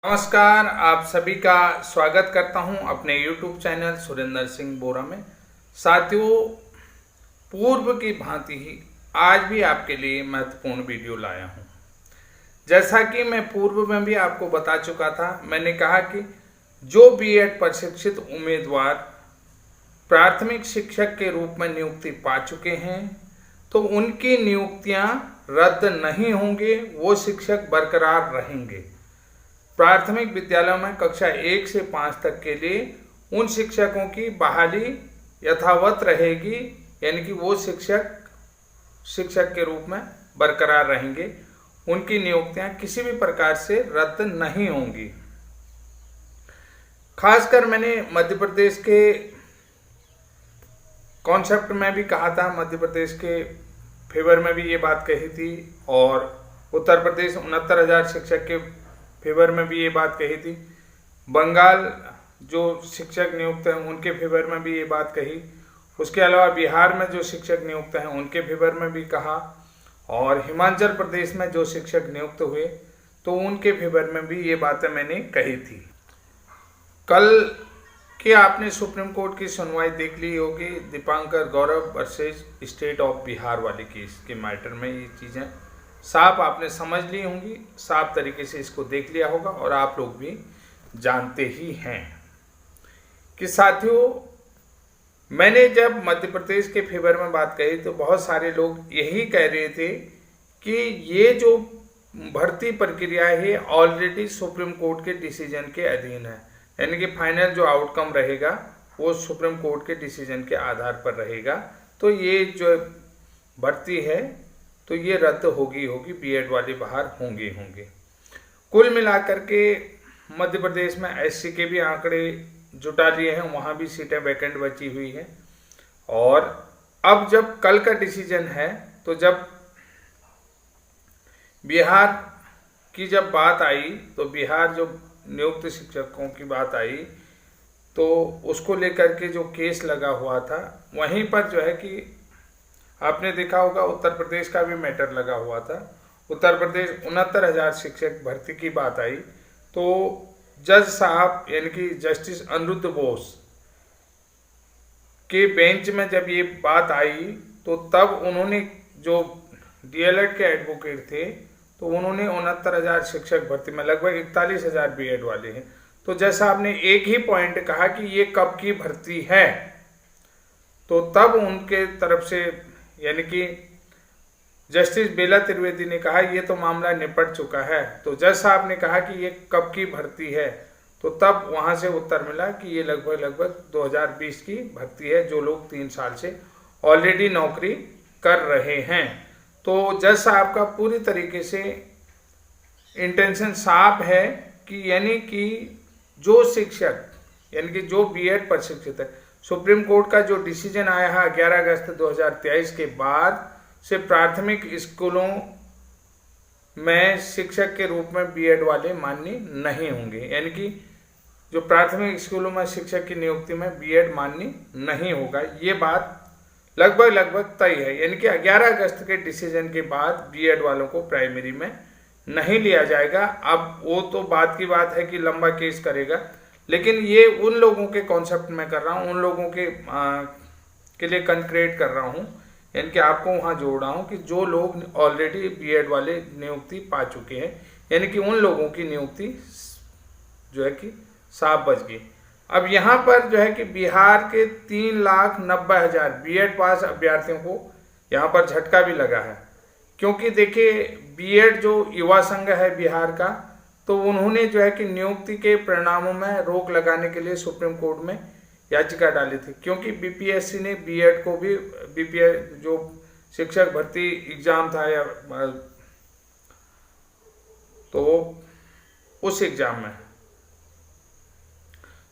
नमस्कार, आप सभी का स्वागत करता हूं अपने YouTube चैनल सुरेंद्र सिंह बोरा में। साथियों, पूर्व की भांति ही आज भी आपके लिए महत्वपूर्ण वीडियो लाया हूं। जैसा कि मैं पूर्व में भी आपको बता चुका था, मैंने कहा कि जो बीएड प्रशिक्षित उम्मीदवार प्राथमिक शिक्षक के रूप में नियुक्ति पा चुके हैं तो उनकी नियुक्तियां रद्द नहीं होंगे, वो शिक्षक बरकरार रहेंगे। प्राथमिक विद्यालयों में कक्षा 1 से 5 तक के लिए उन शिक्षकों की बहाली यथावत रहेगी, यानी कि वो शिक्षक के रूप में बरकरार रहेंगे। उनकी नियुक्तियां किसी भी प्रकार से रद्द नहीं होंगी। खासकर मैंने मध्य प्रदेश के कॉन्सेप्ट में भी कहा था, मध्य प्रदेश के फेवर में भी ये बात कही थी, और उत्तर प्रदेश 69,000 शिक्षक के फेवर में भी ये बात कही थी। बंगाल जो शिक्षक नियुक्त हैं उनके फेवर में भी ये बात कही। उसके अलावा बिहार में जो शिक्षक नियुक्त हैं उनके फेवर में भी कहा, और हिमाचल प्रदेश में जो शिक्षक नियुक्त हुए तो उनके फेवर में भी ये बातें मैंने कही थी। कल के आपने सुप्रीम कोर्ट की सुनवाई देख ली होगी, दीपांकर गौरव वर्सेस स्टेट ऑफ बिहार वाले केस के मैटर में। ये चीज़ें साफ आपने समझ ली होंगी, साफ तरीके से इसको देख लिया होगा, और आप लोग भी जानते ही हैं कि साथियों, मैंने जब मध्य प्रदेश के फेवर में बात कही तो बहुत सारे लोग यही कह रहे थे कि ये जो भर्ती प्रक्रिया है ऑलरेडी सुप्रीम कोर्ट के डिसीजन के अधीन है, यानी कि फाइनल जो आउटकम रहेगा वो सुप्रीम कोर्ट के डिसीजन के आधार पर रहेगा। तो ये जो भर्ती है तो ये रद्द होगी, बीएड वाले बाहर होंगे। कुल मिलाकर के मध्य प्रदेश में एससी के भी आंकड़े जुटा लिए हैं, वहाँ भी सीटें वैकेंट बची हुई हैं। और अब जब कल का डिसीजन है तो जब बिहार की जब बात आई तो बिहार जो नियुक्त शिक्षकों की बात आई तो उसको लेकर के जो केस लगा हुआ था, वहीं पर जो है कि आपने देखा होगा उत्तर प्रदेश का भी मैटर लगा हुआ था। उत्तर प्रदेश 69,000 शिक्षक भर्ती की बात आई तो जज साहब यानी कि जस्टिस अनिरुद्ध बोस के बेंच में जब ये बात आई तो तब उन्होंने, जो डीएलएड के एडवोकेट थे, तो उन्होंने 69,000 शिक्षक भर्ती में लगभग 41,000 बीएड वाले हैं। तो जैसा आपने एक ही पॉइंट कहा कि ये कब की भर्ती है, तो तब उनके तरफ से यानी कि जस्टिस बेला त्रिवेदी ने कहा ये तो मामला निपट चुका है। तो जज साहब ने कहा कि ये कब की भर्ती है, तो तब वहां से उत्तर मिला कि ये लगभग 2020 की भर्ती है, जो लोग 3 साल से ऑलरेडी नौकरी कर रहे हैं। तो जज साहब का पूरी तरीके से इंटेंशन साफ है कि यानी कि जो शिक्षक यानी कि जो बीएड प्रशिक्षित है, सुप्रीम कोर्ट का जो डिसीजन आया है 11 अगस्त 2023 के बाद से प्राथमिक स्कूलों में शिक्षक के रूप में बीएड वाले मान्य नहीं होंगे, यानी कि जो प्राथमिक स्कूलों में शिक्षक की नियुक्ति में बीएड मान्य नहीं होगा। ये बात लगभग तय है, यानी कि 11 अगस्त के डिसीजन के बाद बीएड वालों को प्राइमरी में नहीं लिया जाएगा। अब वो तो बात की बात है कि लंबा केस करेगा, लेकिन ये उन लोगों के कॉन्सेप्ट में कर रहा हूँ, उन लोगों के लिए कंक्रीट कर रहा हूँ, यानी कि आपको वहाँ जोड़ रहा हूँ कि जो लोग ऑलरेडी बीएड वाले नियुक्ति पा चुके हैं, यानी कि उन लोगों की नियुक्ति जो है कि साफ बच गई। अब यहाँ पर जो है कि बिहार के 3,90,000 बीएड पास अभ्यर्थियों को यहाँ पर झटका भी लगा है, क्योंकि देखिए बीएड जो युवा संघ है बिहार का, तो उन्होंने जो है कि नियुक्ति के परिणामों में रोक लगाने के लिए सुप्रीम कोर्ट में याचिका डाली थी, क्योंकि बीपीएससी ने बीएड को भी जो शिक्षक भर्ती एग्जाम था या तो उस एग्जाम में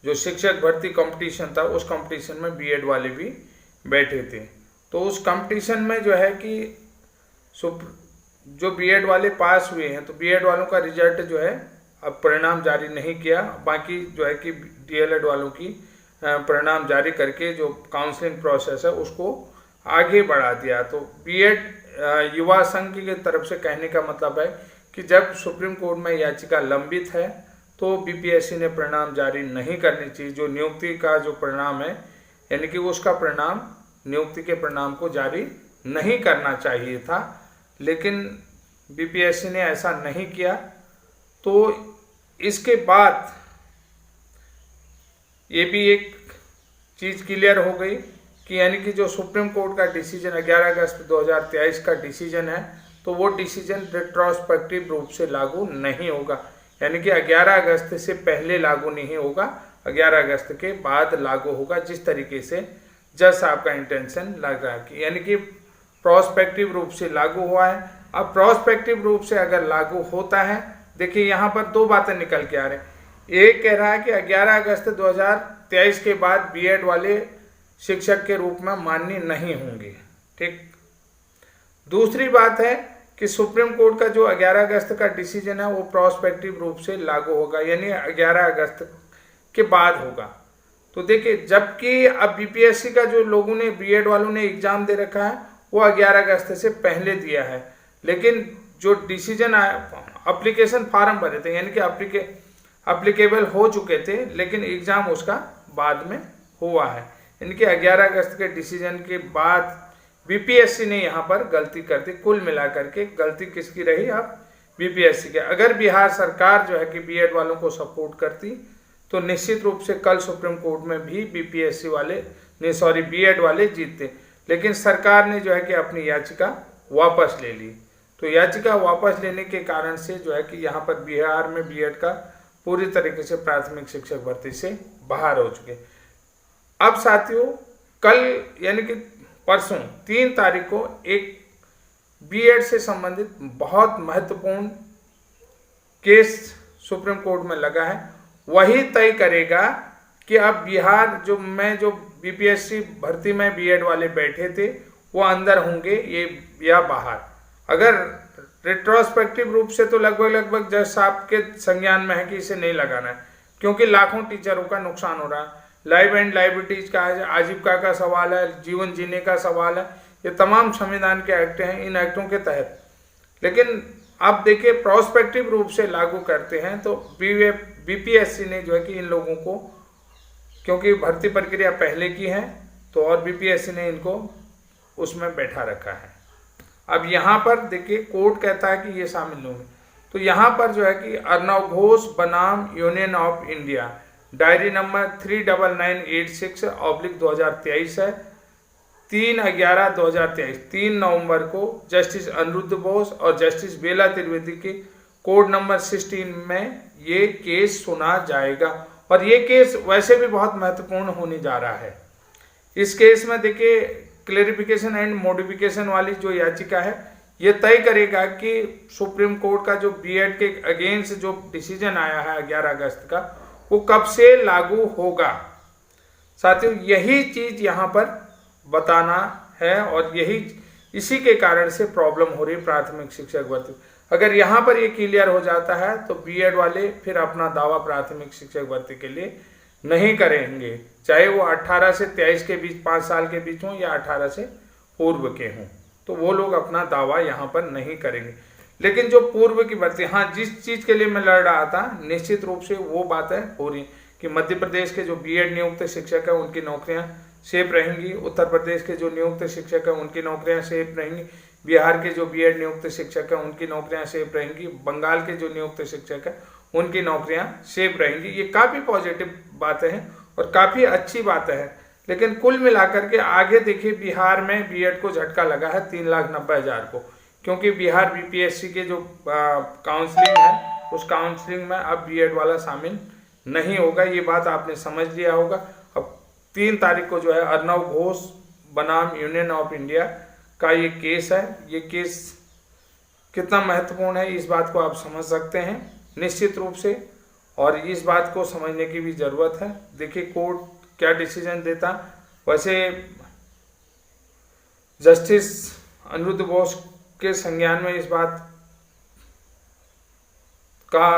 जो शिक्षक भर्ती कंपटीशन था, उस कंपटीशन में बीएड वाले भी बैठे थे। तो उस कंपटीशन में जो है कि जो बीएड वाले पास हुए हैं, तो बीएड वालों का रिजल्ट जो है अब परिणाम जारी नहीं किया, बाकी जो है कि डीएलएड वालों की परिणाम जारी करके जो काउंसलिंग प्रोसेस है उसको आगे बढ़ा दिया। तो बीएड युवा संघ की तरफ से कहने का मतलब है कि जब सुप्रीम कोर्ट में याचिका लंबित है तो बीपीएससी ने परिणाम जारी नहीं करनी चाहिए। जो नियुक्ति का जो परिणाम है, यानी कि उसका परिणाम, नियुक्ति के परिणाम को जारी नहीं करना चाहिए था, लेकिन बीपीएससी ने ऐसा नहीं किया। तो इसके बाद ये भी एक चीज़ क्लियर हो गई कि यानी कि जो सुप्रीम कोर्ट का डिसीजन 11 अगस्त 2023 का डिसीजन है, तो वो डिसीजन रेट्रोस्पेक्टिव रूप से लागू नहीं होगा, यानी कि 11 अगस्त से पहले लागू नहीं होगा, 11 अगस्त के बाद लागू होगा, जिस तरीके से जज साहब का इंटेंशन लग रहा है कि यानी कि प्रोस्पेक्टिव रूप से लागू हुआ है। अब प्रोस्पेक्टिव रूप से अगर लागू होता है, देखिए यहाँ पर दो बातें निकल के आ रहे हैं। एक कह रहा है कि 11 अगस्त 2023 के बाद बीएड वाले शिक्षक के रूप में मान्य नहीं होंगे, ठीक। दूसरी बात है कि सुप्रीम कोर्ट का जो 11 अगस्त का डिसीजन है वो प्रोस्पेक्टिव रूप से लागू होगा, यानी 11 अगस्त के बाद होगा। तो देखिए, जबकि अब बीपीएससी का जो लोगों ने, बीएड वालों ने एग्जाम दे रखा है वो 11 अगस्त से पहले दिया है, लेकिन जो डिसीजन आया, एप्लीकेशन फॉर्म भरे थे, यानी कि अप्लीकेबल हो चुके थे, लेकिन एग्जाम उसका बाद में हुआ है, यानी कि 11 अगस्त के डिसीजन के बाद बीपीएससी ने यहाँ पर गलती कर दी। कुल मिलाकर के गलती किसकी रही? अब बीपीएससी के। अगर बिहार सरकार जो है कि बीएड वालों को सपोर्ट करती तो निश्चित रूप से कल सुप्रीम कोर्ट में भी बीपीएससी वाले बीएड वाले जीतते, लेकिन सरकार ने जो है कि अपनी याचिका वापस ले ली। तो याचिका वापस लेने के कारण से जो है कि यहाँ पर बिहार में बीएड का पूरी तरीके से प्राथमिक शिक्षक भर्ती से बाहर हो चुके। अब साथियों, कल यानी कि परसों 3 तारीख को एक बीएड से संबंधित बहुत महत्वपूर्ण केस सुप्रीम कोर्ट में लगा है। वही तय करेगा कि अब बिहार जो बीपीएससी भर्ती में बीएड वाले बैठे थे वो अंदर होंगे ये या बाहर। अगर रेट्रोस्पेक्टिव रूप से तो लगभग जज साहब के संज्ञान में है कि इसे नहीं लगाना है, क्योंकि लाखों टीचरों का नुकसान हो रहा है। लाइव एंड लाइबिलिटीज का आजीविका का सवाल है, जीवन जीने का सवाल है, ये तमाम संविधान के एक्ट हैं, इन एक्टों के तहत। लेकिन आप देखिए, प्रोस्पेक्टिव रूप से लागू करते हैं तो बीपीएससी ने जो है कि इन लोगों को, क्योंकि भर्ती प्रक्रिया पहले की है, तो और बीपीएससी ने इनको उसमें बैठा रखा है। अब यहाँ पर देखिए, कोर्ट कहता है कि ये शामिल होंगे, तो यहाँ पर जो है कि अर्नव घोष बनाम union of India, diary number 39986/2023 है, 3/11/2023, 3 नवंबर को जस्टिस अनिरुद्ध बोस और जस्टिस बेला त्रिवेदी के कोड नंबर 16 में ये केस सुना जाएगा। और ये केस वैसे भी बहुत महत्वपूर्ण होने जा रहा है। इस केस में देखिए, क्लेरिफिकेशन एंड मॉडिफिकेशन वाली जो याचिका है, ये तय करेगा कि सुप्रीम कोर्ट का जो बीएड के अगेंस्ट जो डिसीजन आया है 11 अगस्त का, वो कब से लागू होगा। साथियों, यही चीज यहाँ पर बताना है और इसी के कारण से प्रॉब्लम हो रही प्राथमिक शिक्षक भर्ती। अगर यहाँ पर ये क्लियर हो जाता है तो बीएड वाले फिर अपना दावा प्राथमिक शिक्षक भर्ती के लिए नहीं करेंगे, चाहे वो 18 से 23 के बीच 5 साल के बीच हों या 18 से पूर्व के हों, तो वो लोग अपना दावा यहाँ पर नहीं करेंगे। लेकिन जो पूर्व की भर्ती, हाँ, जिस चीज़ के लिए मैं लड़ रहा था, निश्चित रूप से वो बातें हो रही कि मध्य प्रदेश के जो बीएड नियुक्त शिक्षक है उनकी नौकरियां सेफ रहेंगी, उत्तर प्रदेश के जो नियुक्त शिक्षक है उनकी नौकरियां सेफ रहेंगी, बिहार के जो बीएड नियुक्त शिक्षक है उनकी नौकरियां सेफ रहेंगी, बंगाल के जो नियुक्त शिक्षक है उनकी नौकरियां सेफ रहेंगी। ये काफ़ी पॉजिटिव बातें हैं और काफ़ी अच्छी बातें हैं। लेकिन कुल मिलाकर के आगे देखिए, बिहार में बीएड को झटका लगा है 3,90,000 को, क्योंकि बिहार बीपीएससी के जो काउंसलिंग है उस काउंसलिंग में अब बीएड वाला शामिल नहीं होगा। ये बात आपने समझ लिया होगा। अब 3 तारीख को जो है अर्नव घोष बनाम यूनियन ऑफ इंडिया का ये केस है। ये केस कितना महत्वपूर्ण है इस बात को आप समझ सकते हैं निश्चित रूप से, और इस बात को समझने की भी ज़रूरत है। देखिए कोर्ट क्या डिसीजन देता। वैसे जस्टिस अनिरुद्ध बोस के संज्ञान में इस बात का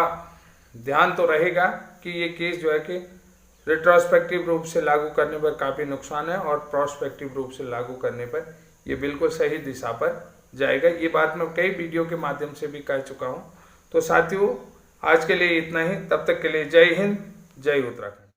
ध्यान तो रहेगा कि ये केस जो है कि रेट्रोस्पेक्टिव रूप से लागू करने पर काफ़ी नुकसान है और प्रोस्पेक्टिव रूप से लागू करने पर ये बिल्कुल सही दिशा पर जाएगा। ये बात मैं कई वीडियो के माध्यम से भी कह चुका हूँ। तो साथियों, आज के लिए इतना ही, तब तक के लिए जय हिंद, जय उत्तराखंड।